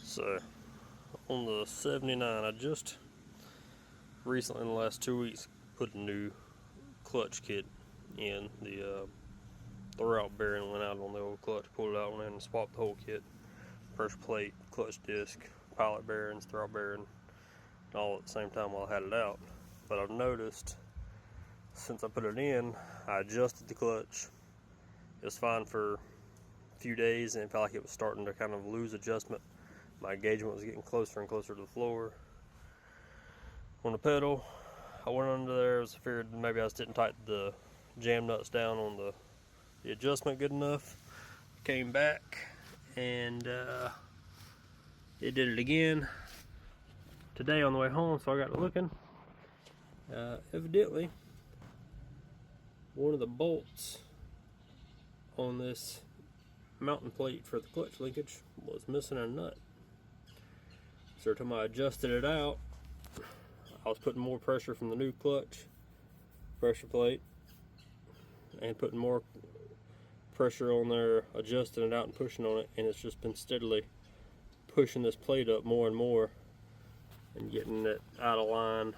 So on the 79, I just recently in the last 2 weeks put a new clutch kit in. The throwout bearing went out on the old clutch, pulled it out on in and swapped the whole kit. Pressure plate, clutch disc, pilot bearings, throwout bearing, all at the same time while I had it out. But I've noticed since I put it in, I adjusted the clutch. It was fine for a few days and it felt like it was starting to kind of lose adjustment. My engagement was getting closer and closer to the floor. On the pedal, I went under there, I figured maybe I just didn't tighten the jam nuts down on the adjustment good enough. Came back and it did it again today on the way home, so I got to looking. Evidently, one of the bolts on this mounting plate for the clutch linkage was missing a nut. So every time I adjusted it out, I was putting more pressure from the new clutch pressure plate and putting more pressure on there, adjusting it out and pushing on it, and it's just been steadily pushing this plate up more and more and getting it out of line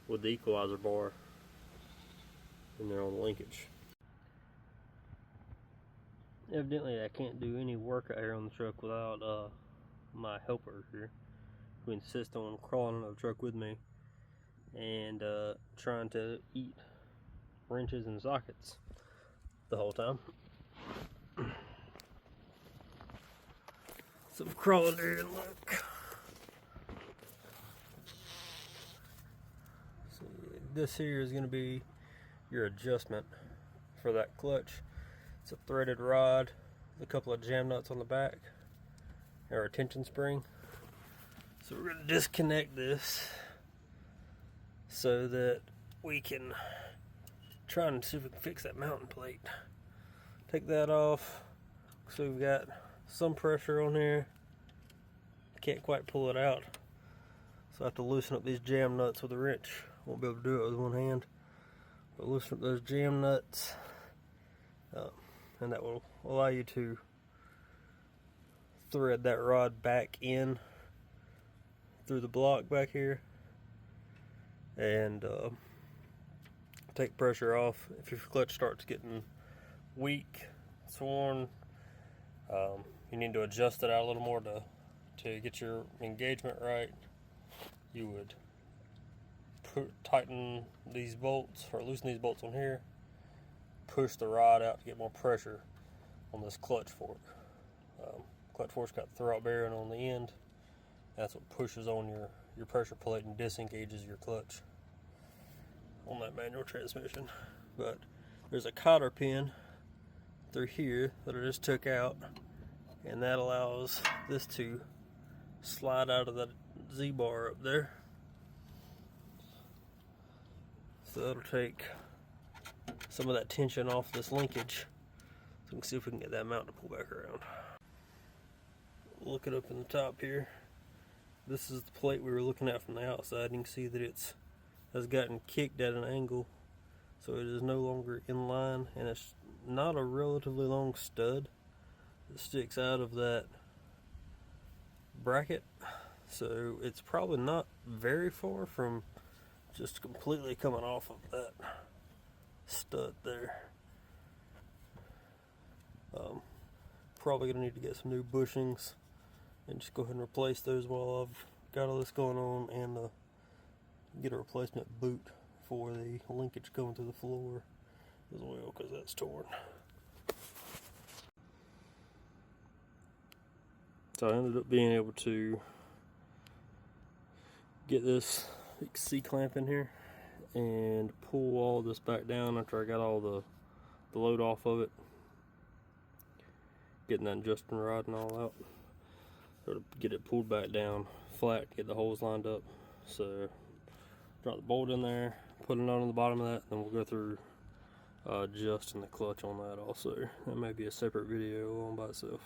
with the equalizer bar in there on the linkage. Evidently I can't do any work out here on the truck without my helper here, who insists on crawling on the truck with me and trying to eat wrenches and sockets the whole time. So I'm crawling there and look. So this here is going to be your adjustment for that clutch. It's a threaded rod with a couple of jam nuts on the back, or a tension spring. So we're going to disconnect this so that we can try and see if we can fix that mounting plate. Take that off. So we've got some pressure on here. Can't quite pull it out. So I have to loosen up these jam nuts with a wrench. Won't be able to do it with one hand. But loosen up those jam nuts. And that will allow you to thread that rod back in through the block back here and take pressure off. If your clutch starts getting weak, it's worn, you need to adjust it out a little more to get your engagement right. You would tighten these bolts or loosen these bolts on here, push the rod out to get more pressure on this clutch fork. Clutch fork's got throwout bearing on the end. That's what pushes on your pressure plate and disengages your clutch on that manual transmission. But there's a cotter pin through here that I just took out, and that allows this to slide out of that Z-bar up there. So that'll take some of that tension off this linkage. So we can see if we can get that mount to pull back around. Look it up in the top here. This is the plate we were looking at from the outside. You can see that it has gotten kicked at an angle, so it is no longer in line, and it's not a relatively long stud that sticks out of that bracket, so it's probably not very far from just completely coming off of that stud there. Probably gonna need to get some new bushings and just go ahead and replace those while I've got all this going on, and get a replacement boot for the linkage going through the floor as well, because that's torn. So I ended up being able to get this C-clamp in here and pull all this back down after I got all the load off of it, getting that adjusting rod and all out. So to get it pulled back down flat, get the holes lined up. So drop the bolt in there, put it on the bottom of that, then we'll go through adjusting the clutch on that also. That may be a separate video all by itself.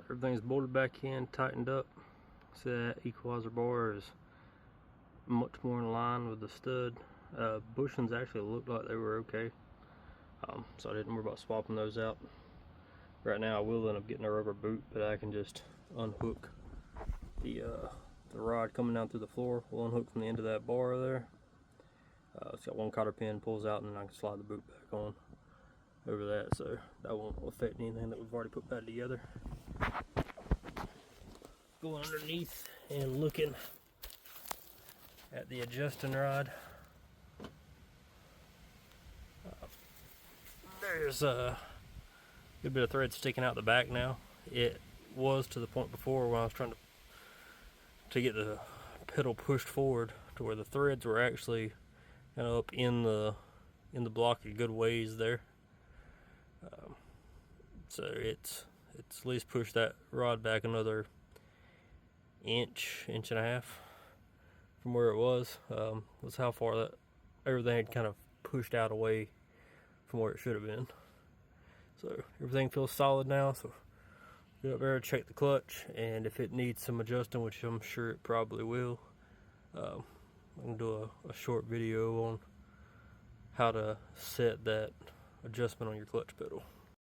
Everything's bolted back in, tightened up. See that equalizer bar is much more in line with the stud. Bushings actually looked like they were okay, so I didn't worry about swapping those out. Right now I will end up getting a rubber boot, but I can just unhook the rod coming down through the floor. We'll unhook from the end of that bar there. It's got one cotter pin, pulls out, and then I can slide the boot back on over that, so that won't affect anything that we've already put back together. Going underneath and looking at the adjusting rod. There's a good bit of thread sticking out the back now. It was to the point before when I was trying to get the pedal pushed forward to where the threads were actually kind of up in the block a good ways there. So it's at least pushed that rod back another inch and a half from where it was. Was how far that everything had kind of pushed out away from where it should have been. So everything feels solid now. So go up there, check the clutch, and if it needs some adjusting, which I'm sure it probably will, I'm gonna do a short video on how to set that adjustment on your clutch pedal.